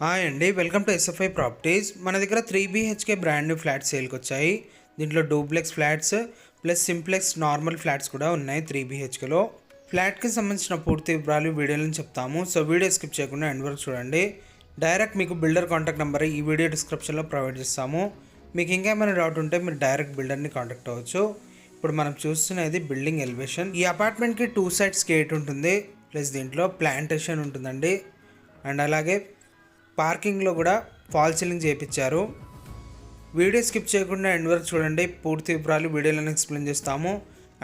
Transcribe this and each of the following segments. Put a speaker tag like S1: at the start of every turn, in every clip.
S1: Hi అండి, welcome to SFI properties. మన దగ్గర 3 BHK బ్రాండ్ న్యూ ఫ్లాట్స్ సేల్కి వచ్చాయి. దీంట్లో duplex flats plus simplex normal flats కూడా ఉన్నాయి 3 BHKలో. ఫ్లాట్కి సంబంధించిన పూర్తి వివరాలు వీడియోలో చెప్తాము. సో వీడియో స్కిప్ చేయకుండా ఎండ్ వరకు చూడండి. డైరెక్ట్ మీకు బిల్డర్ కాంటాక్ట్ నెంబర్ ఈ వీడియో డిస్క్రిప్షన్లో ప్రొవైడ్ చేస్తాము. మీకు ఇంకా ఏమైనా డౌట్ ఉంటే మీరు డైరెక్ట్ బిల్డర్ని కాంటాక్ట్ అవ్వచ్చు. ఇప్పుడు మనం చూస్తున్నది బిల్డింగ్ ఎలివేషన్. ఈ అపార్ట్మెంట్కి 2 sides గేట్ ఉంటుంది, ప్లస్ దీంట్లో ప్లాంటేషన్ ఉంటుందండి. అండ్ అలాగే పార్కింగ్లో కూడా ఫాల్ సీలింగ్ చేయించారు. వీడియో స్కిప్ చేయకుండా ఎండ్ వరకు చూడండి. పూర్తి వివరాలు వీడియోలో ఎక్స్ప్లెయిన్ చేస్తాము.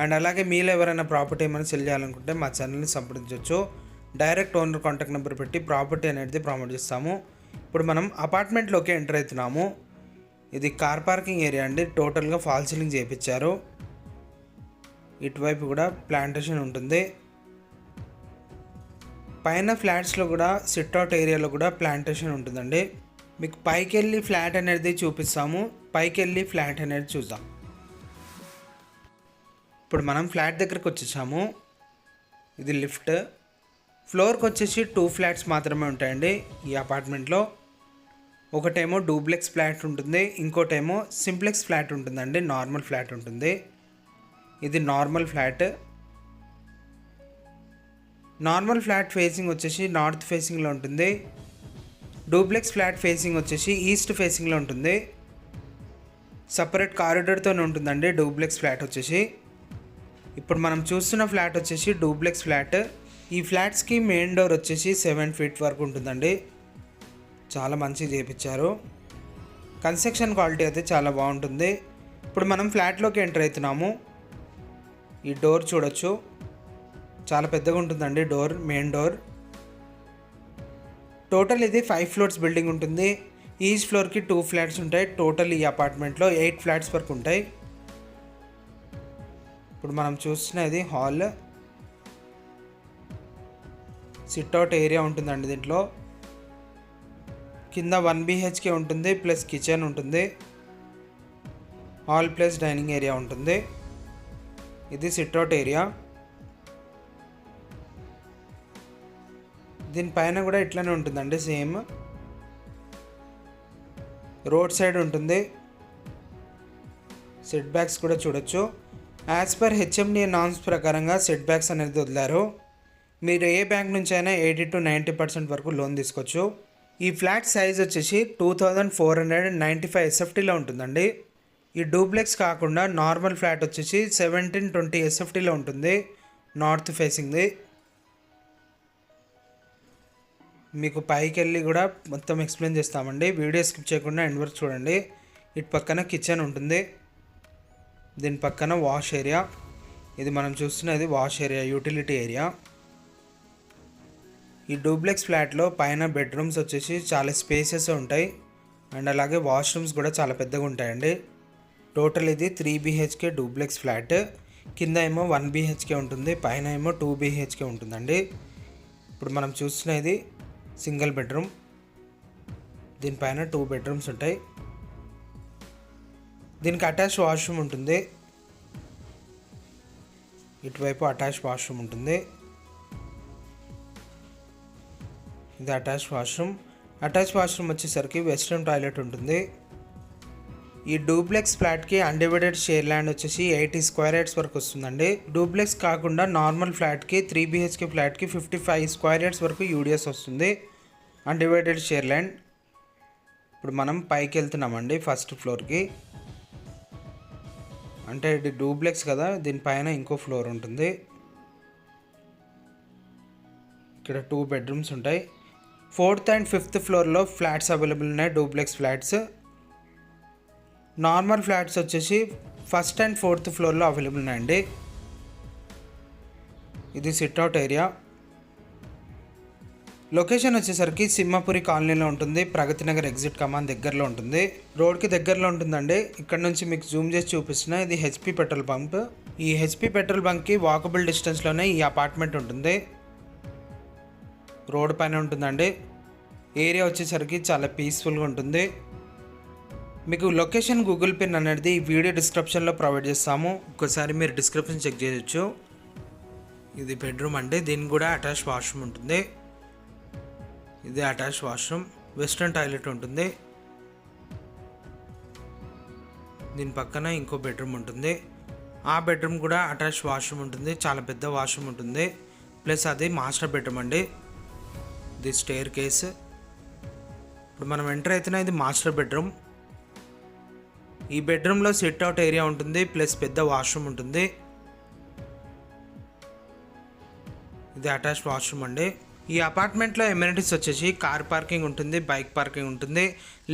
S1: అండ్ అలాగే మీలో ఎవరైనా ప్రాపర్టీ ఏమైనా సెల్ చేయాలనుకుంటే మా ఛానల్ని సంప్రదించవచ్చు. డైరెక్ట్ ఓనర్ కాంటాక్ట్ నెంబర్ పెట్టి ప్రాపర్టీ అనేది ప్రమోట్ చేస్తాము. ఇప్పుడు మనం అపార్ట్మెంట్లోకి ఎంటర్ అవుతున్నాము. ఇది కార్ పార్కింగ్ ఏరియా అండి. టోటల్గా ఫాల్ సీలింగ్ చేయించారు. ఇటువైపు కూడా ప్లాంటేషన్ ఉంటుంది. పైన ఫ్లాట్స్లో కూడా సిట్అవుట్ ఏరియాలో కూడా ప్లాంటేషన్ ఉంటుందండి. మీకు పైకి వెళ్ళి ఫ్లాట్ అనేది చూపిస్తాము. పైకి వెళ్ళి ఫ్లాట్ అనేది చూద్దాం. ఇప్పుడు మనం ఫ్లాట్ దగ్గరకు వచ్చేసాము. ఇది లిఫ్ట్. ఫ్లోర్కి వచ్చేసి 2 flats మాత్రమే ఉంటాయండి ఈ అపార్ట్మెంట్లో. ఒకటేమో డూప్లెక్స్ ఫ్లాట్ ఉంటుంది, ఇంకోటేమో సింప్లెక్స్ ఫ్లాట్ ఉంటుందండి. నార్మల్ ఫ్లాట్ ఉంటుంది. ఇది normal flat. Normal flat facing వచ్చేసి నార్త్ ఫేసింగ్లో ఉంటుంది. డూప్లెక్స్ ఫ్లాట్ ఫేసింగ్ వచ్చేసి ఈస్ట్ ఫేసింగ్లో ఉంటుంది. సపరేట్ కారిడార్తో ఉంటుందండి డూప్లెక్స్ ఫ్లాట్ వచ్చేసి. ఇప్పుడు మనం చూస్తున్న ఫ్లాట్ వచ్చేసి డూప్లెక్స్ ఫ్లాట్. ఈ ఫ్లాట్స్కి మెయిన్ డోర్ వచ్చేసి 7 feet వరకు ఉంటుందండి. చాలా మంచిగా చేయించారు. కన్స్ట్రక్షన్ క్వాలిటీ అయితే చాలా బాగుంటుంది. ఇప్పుడు మనం ఫ్లాట్లోకి ఎంటర్ అవుతున్నాము. ఈ డోర్ చూడొచ్చు, చాలా పెద్దగా ఉంటుందండి డోర్, మెయిన్ డోర్. టోటల్ ఇది 5 floors బిల్డింగ్ ఉంటుంది. ఈచ్ ఫ్లోర్కి 2 flats ఉంటాయి. టోటల్ ఈ అపార్ట్మెంట్లో 8 flats వరకు ఉంటాయి. ఇప్పుడు మనం చూస్తున్నది హాల్. సిట్అవుట్ ఏరియా ఉంటుందండి దీంట్లో. కింద 1 BHK ఉంటుంది, ప్లస్ కిచెన్ ఉంటుంది. హాల్ ప్లస్ డైనింగ్ ఏరియా ఉంటుంది. ఇది సిట్అవుట్ ఏరియా. దీనిపైన కూడా ఇట్లానే ఉంటుందండి సేమ్. రోడ్ సైడ్ ఉంటుంది. సెట్ బ్యాక్స్ కూడా చూడొచ్చు. యాజ్ పర్ HMDA నామ్స్ ప్రకారంగా సెట్ బ్యాక్స్ అనేది వదిలారు. మీరు ఏ బ్యాంక్ నుంచి అయినా 80 to 90% వరకు లోన్ తీసుకోవచ్చు. ఈ ఫ్లాట్ సైజ్ వచ్చేసి 2495 SFTలో ఉంటుందండి. ఈ డూప్లెక్స్ కాకుండా నార్మల్ ఫ్లాట్ వచ్చేసి 1720 SFTలో ఉంటుంది, నార్త్ ఫేసింగ్ది. మీకు పైకి వెళ్ళి కూడా మొత్తం ఎక్స్ప్లెయిన్ చేస్తామండి. వీడియో స్కిప్ చేయకుండా ఎండ్ వరకు చూడండి. ఇటు పక్కన కిచెన్ ఉంటుంది, దీని పక్కన వాష్ ఏరియా. ఇది మనం చూస్తున్నది వాష్ ఏరియా, యూటిలిటీ ఏరియా. ఈ డూప్లెక్స్ ఫ్లాట్లో పైన బెడ్రూమ్స్ వచ్చేసి చాలా స్పేసెస్ ఉంటాయి. అండ్ అలాగే వాష్రూమ్స్ కూడా చాలా పెద్దగా ఉంటాయండి. టోటల్ ఇది 3 BHK డూప్లెక్స్ ఫ్లాట్. కింద ఏమో 1 BHK ఉంటుంది, పైన ఏమో 2 BHK ఉంటుందండి. ఇప్పుడు మనం చూస్తున్నది సింగిల్ బెడ్రూమ్. దీనిపైన 2 bedrooms ఉంటాయి. దీనికి అటాచ్ వాష్రూమ్ ఉంటుంది. ఇటువైపు అటాచ్ వాష్రూమ్ ఉంటుంది. ఇది అటాచ్ వాష్రూమ్. అటాచ్ వాష్రూమ్ వచ్చేసరికి వెస్ట్రన్ టాయిలెట్ ఉంటుంది. ఈ డూప్లెక్స్ ఫ్లాట్కి అన్డివైడెడ్ షేర్ ల్యాండ్ వచ్చేసి 80 square yards వరకు వస్తుందండి. డూప్లెక్స్ కాకుండా నార్మల్ ఫ్లాట్కి 3 BHK ఫ్లాట్కి 55 square yards వరకు యూడిఎస్ వస్తుంది, అన్డివైడెడ్ షేర్ ల్యాండ్. ఇప్పుడు మనం పైకి వెళ్తున్నామండి ఫస్ట్ ఫ్లోర్కి. అంటే ఇది డూప్లెక్స్ కదా, దీనిపైన ఇంకో ఫ్లోర్ ఉంటుంది. ఇక్కడ 2 bedrooms ఉంటాయి. 4th and 5th ఫ్లోర్లో ఫ్లాట్స్ అవైలబుల్ ఉన్నాయి, డూప్లెక్స్ ఫ్లాట్స్. నార్మల్ ఫ్లాట్స్ వచ్చేసి 1st and 4th ఫ్లోర్లో అవైలబుల్ ఉన్నాయండి. ఇది సిట్అవుట్ ఏరియా. లొకేషన్ వచ్చేసరికి సింహపురి కాలనీలో ఉంటుంది. ప్రగతి నగర్ ఎగ్జిట్ కమాన్ దగ్గరలో ఉంటుంది, రోడ్కి దగ్గరలో ఉంటుందండి. ఇక్కడ నుంచి మీకు జూమ్ చేసి చూపిస్తున్నా, ఇది HP పెట్రోల్ బంక్. ఈ HP పెట్రోల్ బంక్కి వాకబుల్ డిస్టెన్స్లోనే ఈ అపార్ట్మెంట్ ఉంటుంది. రోడ్ పైన ఉంటుందండి. ఏరియా వచ్చేసరికి చాలా పీస్ఫుల్గా ఉంటుంది. మీకు లొకేషన్ గూగుల్ పిన్ అనేది ఈ వీడియో డిస్క్రిప్షన్లో ప్రొవైడ్ చేస్తాము. ఒకసారి మీరు డిస్క్రిప్షన్ చెక్ చేయొచ్చు. ఇది బెడ్రూమ్ అండి, దీనికి కూడా అటాచ్ వాష్రూమ్ ఉంటుంది. ఇది అటాచ్ వాష్రూమ్. వెస్ట్రన్ టాయిలెట్ ఉంటుంది. దీని పక్కన ఇంకో బెడ్రూమ్ ఉంటుంది. ఆ బెడ్రూమ్ కూడా అటాచ్ వాష్రూమ్ ఉంటుంది. చాలా పెద్ద వాష్రూమ్ ఉంటుంది. ప్లస్ అది మాస్టర్ బెడ్రూమ్ అండి. ఇది స్టేర్ కేస్. ఇప్పుడు మనం ఎంటర్ అవుతున్న ఇది మాస్టర్ బెడ్రూమ్. ఈ బెడ్రూమ్లో సిట్ అవుట్ ఏరియా ఉంటుంది. ప్లస్ పెద్ద వాష్రూమ్ ఉంటుంది. ఇది అటాచ్ వాష్రూమ్ అండి. ఈ అపార్ట్మెంట్లో ఎమ్యూనిటీస్ వచ్చేసి కార్ పార్కింగ్ ఉంటుంది, బైక్ పార్కింగ్ ఉంటుంది,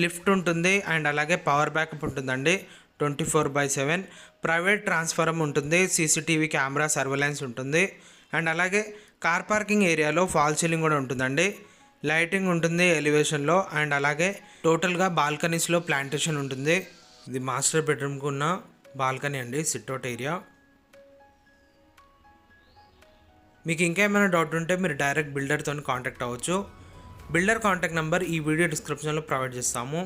S1: లిఫ్ట్ ఉంటుంది అండ్ అలాగే పవర్ బ్యాకప్ ఉంటుందండి 24/7. ప్రైవేట్ ట్రాన్స్ఫార్మర్ ఉంటుంది, సీసీటీవీ కెమెరా సర్వేలెన్స్ ఉంటుంది అండ్ అలాగే కార్ పార్కింగ్ ఏరియాలో ఫాల్ సీలింగ్ కూడా ఉంటుందండి. లైటింగ్ ఉంటుంది ఎలివేషన్లో అండ్ అలాగే టోటల్గా బాల్కనీస్లో ప్లాంటేషన్ ఉంటుంది. ఇది మాస్టర్ బెడ్రూమ్కి ఉన్న బాల్కనీ అండి, సిట్అవుట్ ఏరియా. మీకు ఇంకా ఏమైనా డౌట్ ఉంటే మీరు డైరెక్ట్ బిల్డర్తో కాంటాక్ట్ అవ్వచ్చు. బిల్డర్ కాంటాక్ట్ నెంబర్ ఈ వీడియో డిస్క్రిప్షన్లో ప్రొవైడ్ చేస్తాము.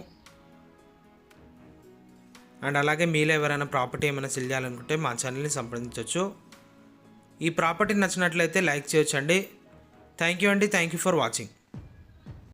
S1: అండ్ అలాగే మీలో ఎవరైనా ప్రాపర్టీ ఏమైనా సెల్ చేయాలనుకుంటే మా ఛానల్ని సంప్రదించవచ్చు. ఈ ప్రాపర్టీ నచ్చినట్లయితే లైక్ చేయొచ్చండి. థ్యాంక్ యూ అండి. Thank you for watching.